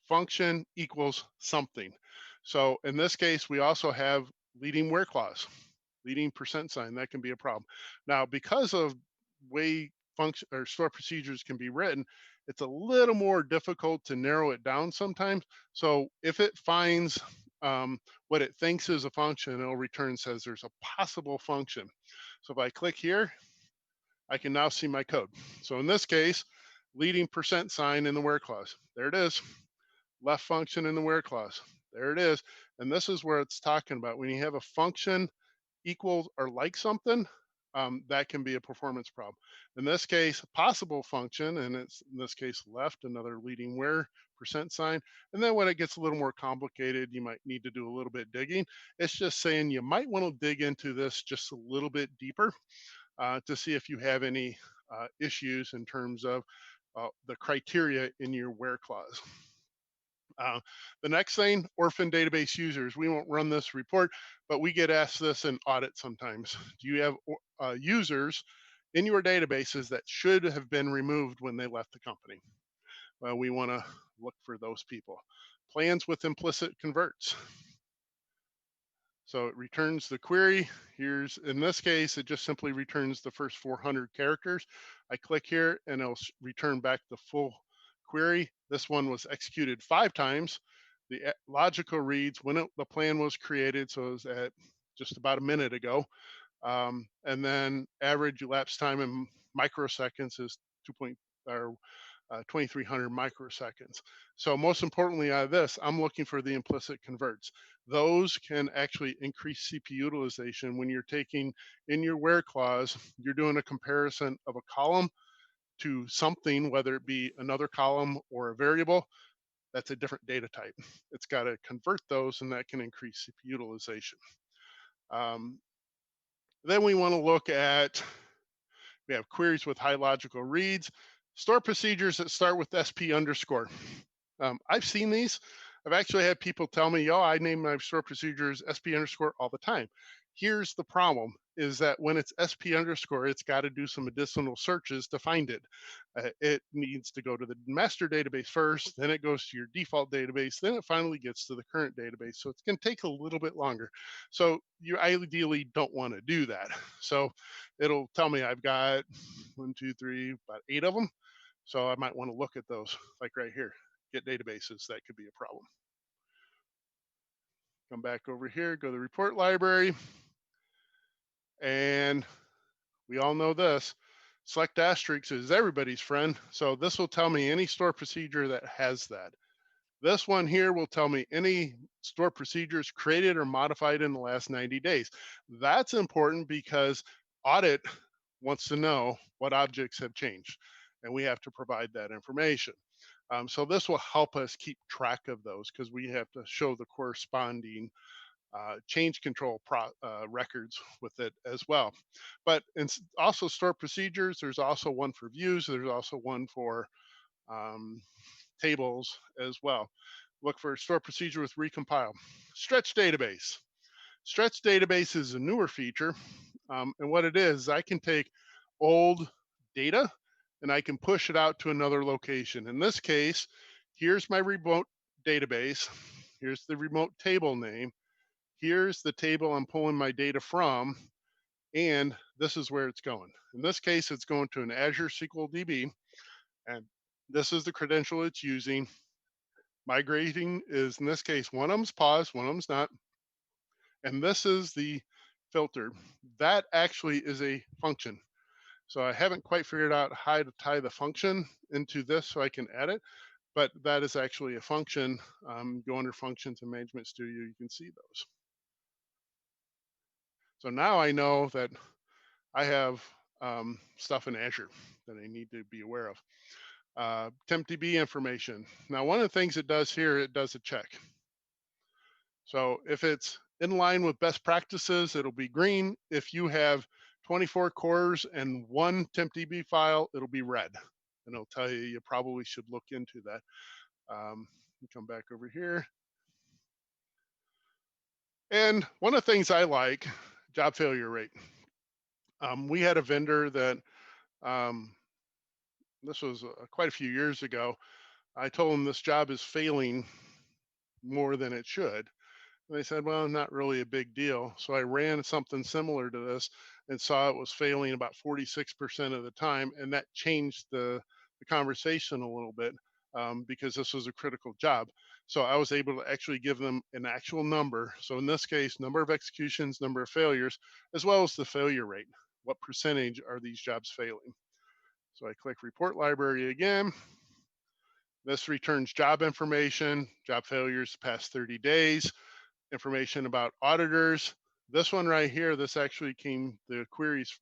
function equals something. So in this case, we also have leading where clause, leading percent sign. That can be a problem. Now, because of way function or store procedures can be written, it's a little more difficult to narrow it down sometimes. So if it finds what it thinks is a function, it'll return says there's a possible function. So if I click here, I can now see my code. So in this case, leading percent sign in the where clause. There it is. Left function in the where clause. There it is. And this is where it's talking about when you have a function equals or like something, that can be a performance problem. In this case, possible function, and it's in this case left, another leading where percent sign. And then when it gets a little more complicated, you might need to do a little bit digging. It's just saying you might want to dig into this just a little bit deeper to see if you have any issues in terms of the criteria in your where clause. Uh, the next thing, orphan database users. We won't run this report, but we get asked this in audit sometimes. Do you have users in your databases that should have been removed when they left the company? Well, we want to look for those people. Plans with implicit converts. So it returns the query. Here's, in this case, it just simply returns the first 400 characters. I click here and it'll return back the full query. This one was executed 5 times. The logical reads when the plan was created, so it was at just about a minute ago. And then average elapsed time in microseconds is 2300 microseconds. So most importantly out of this, I'm looking for the implicit converts. Those can actually increase CPU utilization when you're taking in your where clause, you're doing a comparison of a column to something, whether it be another column or a variable. That's a different data type. It's got to convert those, and that can increase CPU utilization. Um, then we want to look at, we have queries with high logical reads, store procedures that start with SP underscore. I've seen these. I've actually had people tell me, yo, I name my store procedures SP underscore all the time. Here's the problem is that when it's SP underscore, it's got to do some additional searches to find it. It needs to go to the master database first, then it goes to your default database, then it finally gets to the current database. So it's going to take a little bit longer. So you ideally don't want to do that. So it'll tell me I've got 1, 2, 3, about 8 of them. So I might want to look at those, like right here, get databases. That could be a problem. Come back over here, go to the report library, and we all know this. Select asterisk is everybody's friend. So this will tell me any store procedure that has that. This one here will tell me any store procedures created or modified in the last 90 days. That's important because audit wants to know what objects have changed, and we have to provide that information. So this will help us keep track of those because we have to show the corresponding change control records with it as well. But also store procedures, there's also one for views, there's also one for um, tables as well. Look for store procedure with recompile. Stretch database. Stretch database is a newer feature. And what it is, I can take old data and I can push it out to another location. In this case, here's my remote database. Here's the remote table name. Here's the table I'm pulling my data from, and this is where it's going. In this case, it's going to an Azure SQL DB, and this is the credential it's using. Migrating is, in this case, one of them's paused, one of them's not. And this is the filter. That actually is a function. So I haven't quite figured out how to tie the function into this so I can add it, but that is actually a function. Go under functions in Management Studio, you can see those. So now I know that I have stuff in Azure that I need to be aware of. TempDB information. Now, one of the things it does here, it does a check. So if it's in line with best practices, it'll be green. If you have 24 cores and one TempDB file, it'll be red. And it'll tell you you probably should look into that. Come back over here. And one of the things I like, job failure rate. We had a vendor that, this was quite a few years ago. I told them this job is failing more than it should. And they said, well, not really a big deal. So I ran something similar to this and saw it was failing about 46% of the time. And that changed the conversation a little bit because this was a critical job. So I was able to actually give them an actual number. So in this case, number of executions, number of failures, as well as the failure rate. What percentage are these jobs failing? So I click report library again. This returns job information, job failures past 30 days, information about auditors. This one right here, this actually came, the queries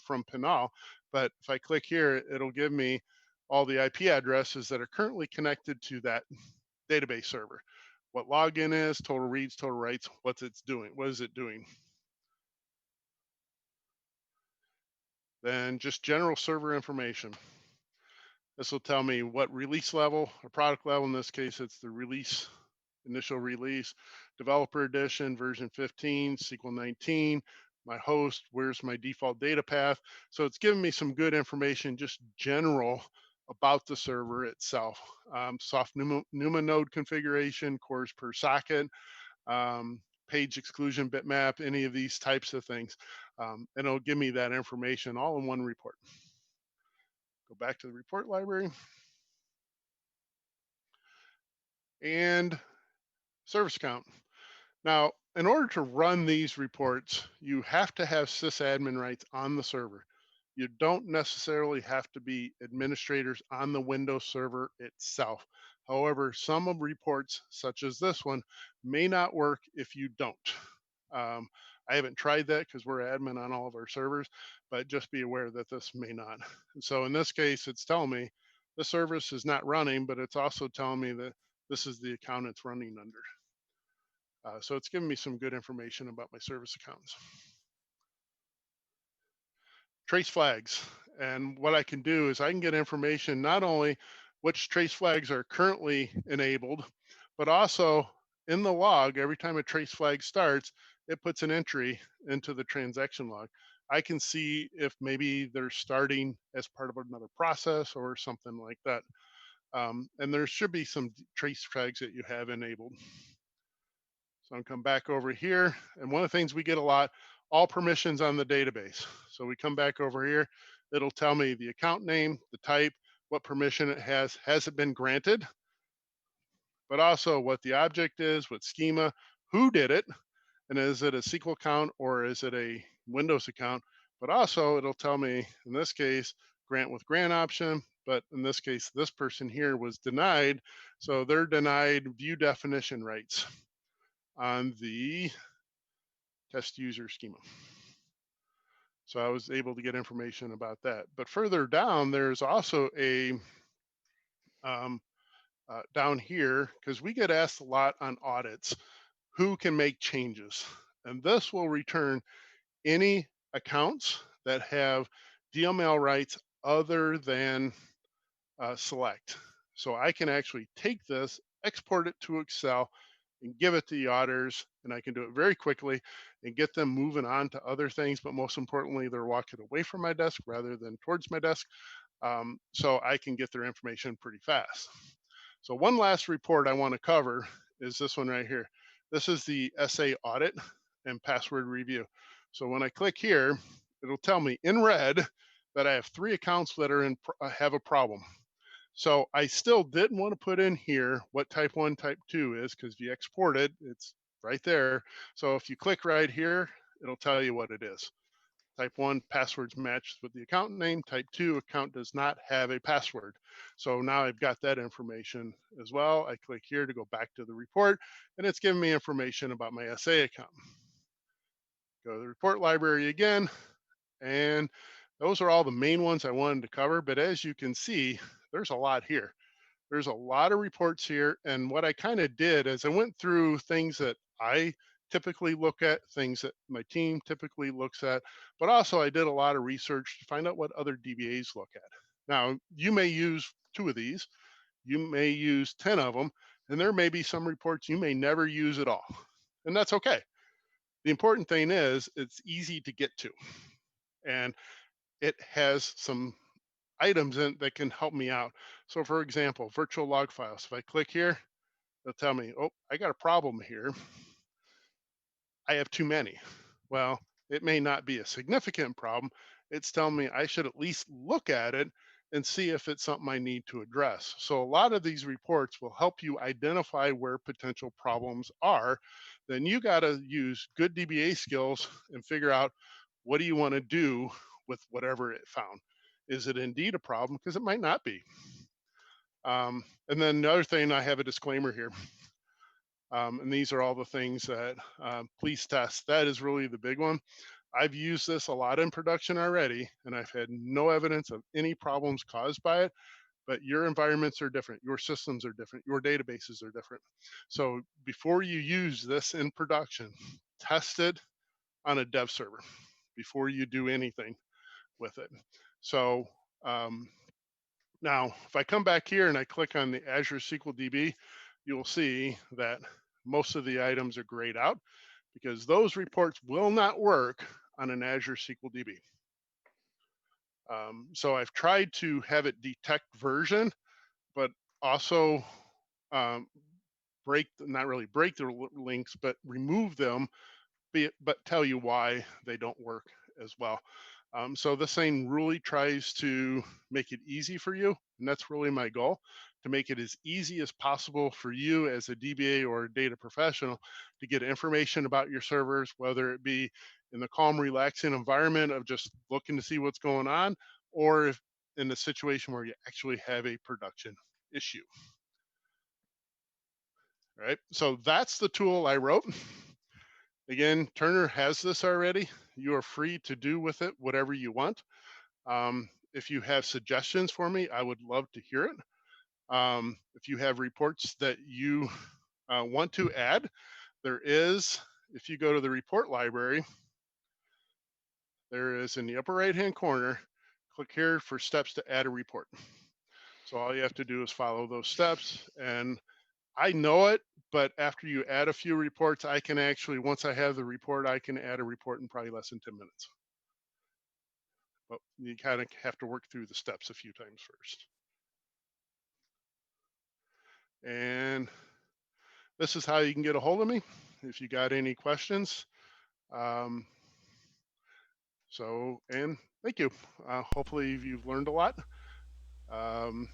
from Pinal, but if I click here, it'll give me all the IP addresses that are currently connected to that database server. What login is, total reads, total writes, what it's doing, what is it doing? Then just general server information. This will tell me what release level or product level. In this case, it's the release, initial release, developer edition, version 15, SQL 19, my host, where's my default data path. So it's giving me some good information, just general about the server itself. Soft NUMA node configuration, cores per socket, page exclusion bitmap, any of these types of things. And it'll give me that information all in one report. Go back to the report library and service account. Now, in order to run these reports, you have to have sysadmin rights on the server. You don't necessarily have to be administrators on the Windows server itself. However, some of reports, such as this one, may not work if you don't. Um, I haven't tried that because we're admin on all of our servers, but just be aware that this may not. And so in this case, it's telling me the service is not running, but it's also telling me that this is the account it's running under. So it's giving me some good information about my service accounts. Trace flags. And what I can do is I can get information not only which trace flags are currently enabled, but also in the log, every time a trace flag starts, it puts an entry into the transaction log. I can see if maybe they're starting as part of another process or something like that. And there should be some trace flags that you have enabled. So I'll come back over here. And one of the things we get a lot, all permissions on the database. So we come back over here, it'll tell me the account name, the type, what permission it has it been granted, but also what the object is, what schema, who did it, and is it a SQL account or is it a Windows account? But also it'll tell me, in this case, grant with grant option, but in this case, this person here was denied. So they're denied view definition rights on the test user schema. So I was able to get information about that. But further down, there's also a um, down here, because we get asked a lot on audits, who can make changes? And this will return any accounts that have DML rights other than select. So I can actually take this, export it to Excel, and give it to the auditors, and I can do it very quickly and get them moving on to other things. But most importantly, they're walking away from my desk rather than towards my desk, so I can get their information pretty fast. So one last report I want to cover is this one right here. This is the SA audit and password review. So when I click here, it'll tell me in red that I have 3 accounts that are have a problem. So I still didn't want to put in here what type 1, type 2 is, because if you export it, it's right there. So if you click right here, it'll tell you what it is. Type 1, passwords matched with the account name. Type 2, account does not have a password. So now I've got that information as well. I click here to go back to the report, and it's giving me information about my SA account. Go to the report library again, and those are all the main ones I wanted to cover. But as you can see, there's a lot here. There's a lot of reports here. And what I kind of did is I went through things that I typically look at, things that my team typically looks at, but also I did a lot of research to find out what other DBAs look at. Now, you may use 2 of these, you may use 10 of them, and there may be some reports you may never use at all. And that's okay. The important thing is it's easy to get to. And it has some items in that can help me out. So for example, virtual log files. If I click here, they'll tell me, oh, I got a problem here. I have too many. Well, it may not be a significant problem. It's telling me I should at least look at it and see if it's something I need to address. So a lot of these reports will help you identify where potential problems are. Then you got to use good DBA skills and figure out what do you want to do with whatever it found. Is it indeed a problem? Because it might not be. And then the other thing, I have a disclaimer here. And these are all the things that please test. That is really the big one. I've used this a lot in production already, and I've had no evidence of any problems caused by it. But your environments are different, your systems are different, your databases are different. So before you use this in production, test it on a dev server before you do anything with it. So Now, if I come back here and I click on the Azure SQL DB, you'll see that most of the items are grayed out because those reports will not work on an Azure SQL DB. So I've tried to have it detect version, but also um, not really break the links, but remove them, but tell you why they don't work as well. So this thing really tries to make it easy for you, and that's really my goal, to make it as easy as possible for you as a DBA or a data professional to get information about your servers, whether it be in the calm, relaxing environment of just looking to see what's going on, or if in the situation where you actually have a production issue. Right. So that's the tool I wrote. Again, Turner has this already. You are free to do with it whatever you want. If you have suggestions for me, I would love to hear it. If you have reports that you want to add, there is, if you go to the report library, there is in the upper right-hand corner, click here for steps to add a report. So all you have to do is follow those steps, and I know it, but after you add a few reports, I can actually, once I have the report, I can add a report in probably less than 10 minutes. But you kind of have to work through the steps a few times first. And this is how you can get a hold of me if you got any questions. Um, and thank you. Hopefully you've learned a lot. Um,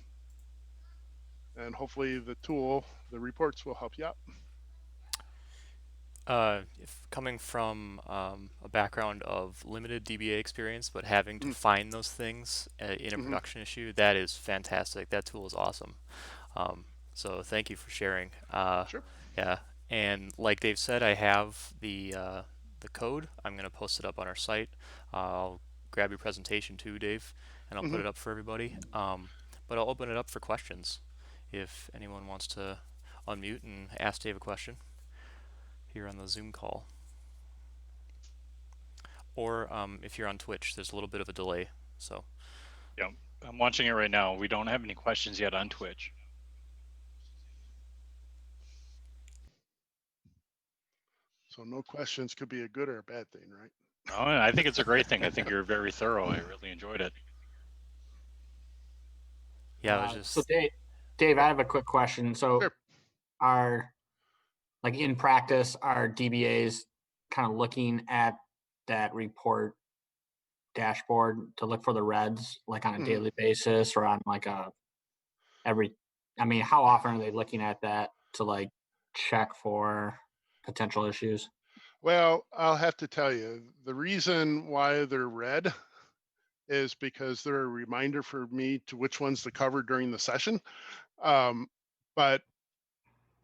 and hopefully the reports will help you out. If coming from a background of limited DBA experience, but having to Mm, find those things in a mhm. production issue, that is fantastic. That tool is awesome. Um, so thank you for sharing. Sure. Yeah, and like Dave said, I have the code. I'm gonna post it up on our site. I'll grab your presentation too, Dave, and I'll put Hmm. it up for everybody. But I'll open it up for questions if anyone wants to unmute and ask Dave a question here on the Zoom call. Or if you're on Twitch, there's a little bit of a delay. So Yeah, I'm watching it right now. We don't have any questions yet on Twitch. So no questions could be a good or a bad thing, right? No, and I think it's a great thing. I think you're very thorough. I really enjoyed it. yeah, I was So just Dave, I have a quick question. So Sure. are like in practice, are DBAs kind of looking at that report dashboard to look for the reds like on a Mhm. daily basis or on like a every I mean, how often are they looking at that to like check for potential issues? Well, I'll have to tell you, the reason why they're red is because they're a reminder for me to which ones to cover during the session. Um, but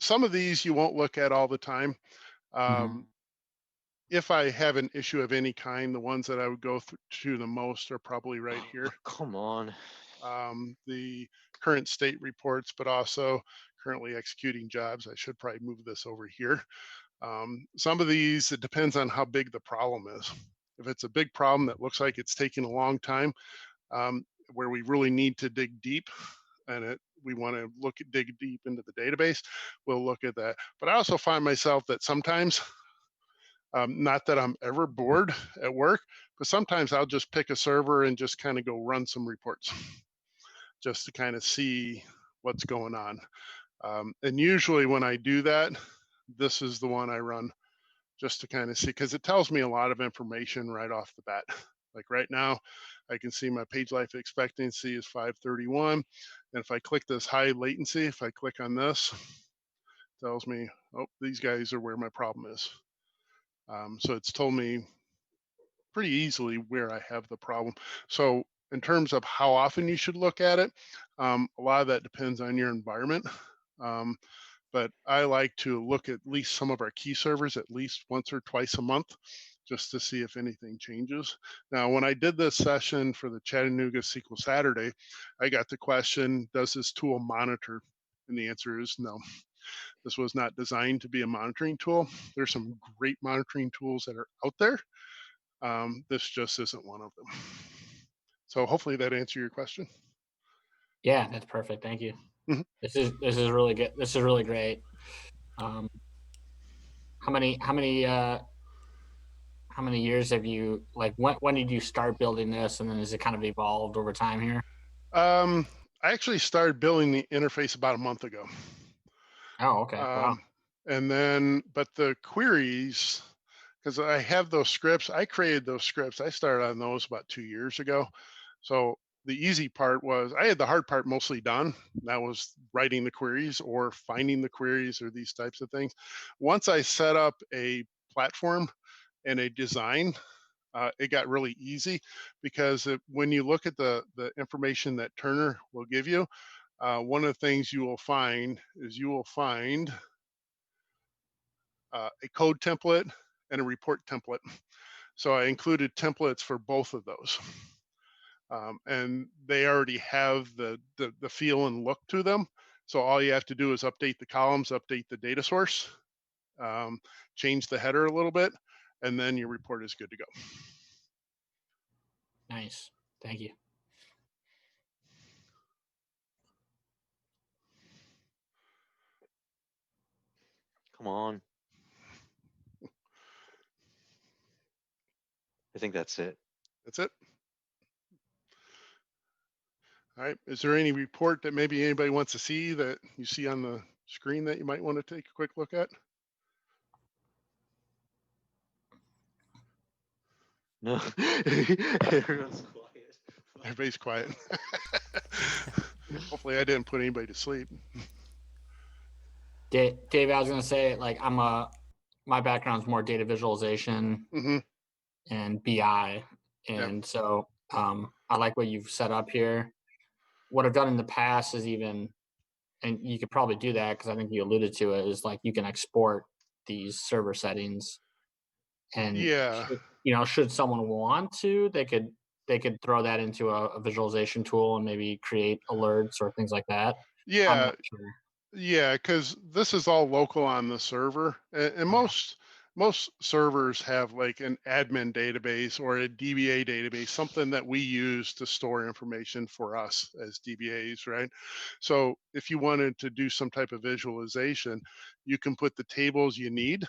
some of these you won't look at all the time. Mm-hmm. Um, if I have an issue of any kind, the ones that I would go to the most are probably right here. Come on. The current state reports, but also currently executing jobs. I should probably move this over here. Some of these, it depends on how big the problem is. If it's a big problem that looks like it's taking a long time, where we really need to dig deep, and we want to dig deep into the database, we'll look at that. But I also find myself that sometimes, not that I'm ever bored at work, but sometimes I'll just pick a server and just kind of go run some reports just to kind of see what's going on. And usually when I do that, this is the one I run just to kind of see, because it tells me a lot of information right off the bat. Like right now, I can see my page life expectancy is 531. And if I click this high latency, if I click on this, it tells me, oh, these guys are where my problem is. So it's told me pretty easily where I have the problem. So in terms of how often you should look at it, a lot of that depends on your environment. Um, but I like to look at least some of our key servers at least once or twice a month just to see if anything changes. Now, when I did this session for the Chattanooga SQL Saturday, I got the question, does this tool monitor? And the answer is no. This was not designed to be a monitoring tool. There's some great monitoring tools that are out there. This just isn't one of them. So hopefully that answered your question. Yeah, that's perfect. Thank you. Mhm. This is really good. This is really great. How many years have you like? When did you start building this, and then has it kind of evolved over time here? Um, I actually started building the interface about a month ago. Oh, okay. Wow. And then, but the queries, because I have those scripts, I created those scripts. I started on those about 2 years ago. So the easy part was I had the hard part mostly done. That was writing the queries or finding the queries or these types of things. Once I set up a platform and a design, it got really easy because when you look at the information that Turner will give you, one of the things you will find is you will find a code template and a report template. So I included templates for both of those. And they already have the feel and look to them. So all you have to do is update the columns, update the data source, change the header a little bit, and then your report is good to go. Nice. Thank you. Come on. I think that's it. That's it. All right. Is there any report that maybe anybody wants to see that you see on the screen that you might want to take a quick look at? No. Everyone's quiet. Everybody's quiet. Hopefully I didn't put anybody to sleep. Dave, I was gonna say, like, my background's more data visualization Hmm. and BI, and so I like what you've set up here. What I've done in the past is even, and you could probably do that because I think you alluded to it, is like you can export these server settings, and Yeah. should someone want to, they could throw that into a visualization tool and maybe create alerts or things like that. I'm Yeah. not sure. Yeah, because this is all local on the server, and Yeah. most servers have like an admin database or a DBA database, something that we use to store information for us as DBAs, right? So if you wanted to do some type of visualization, you can put the tables you need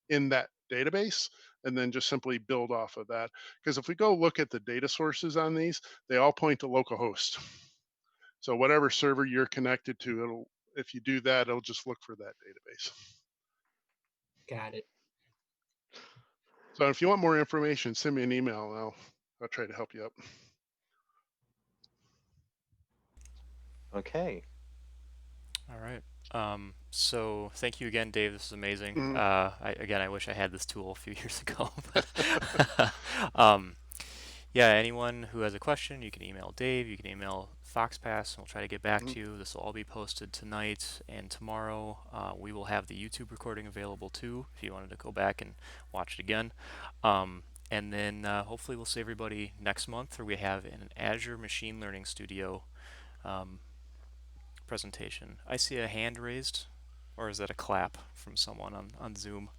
in that database and then just simply build off of that. Because if we go look at the data sources on these, they all point to localhost. So whatever server you're connected to, if you do that, it'll just look for that database. Got it. So if you want more information, send me an email and I'll try to help you out. Okay. All right. So thank you again, Dave. This is amazing. Mhm. I wish I had this tool a few years ago. But yeah, anyone who has a question, you can email Dave. You can email FoxPass, and we'll try to get back Mhm. to you. This will all be posted tonight and tomorrow. We will have the YouTube recording available too, if you wanted to go back and watch it again. And then hopefully we'll see everybody next month, where we have an Azure Machine Learning Studio presentation. I see a hand raised, or is that a clap from someone on Zoom?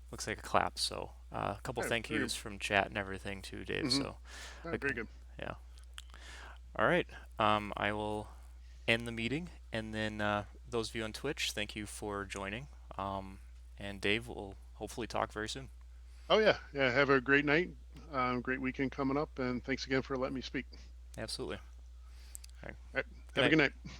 Looks like a clap. So a couple Yeah, thank very yous good. from chat and everything too, Dave. Mhm. So All right, very good. yeah. All right. I will end the meeting, and then those of you on Twitch, thank you for joining. And Dave will hopefully talk very soon. Oh yeah, yeah. Have a great night, great weekend coming up, and thanks again for letting me speak. Absolutely. All right. All right, Good have a night. good night.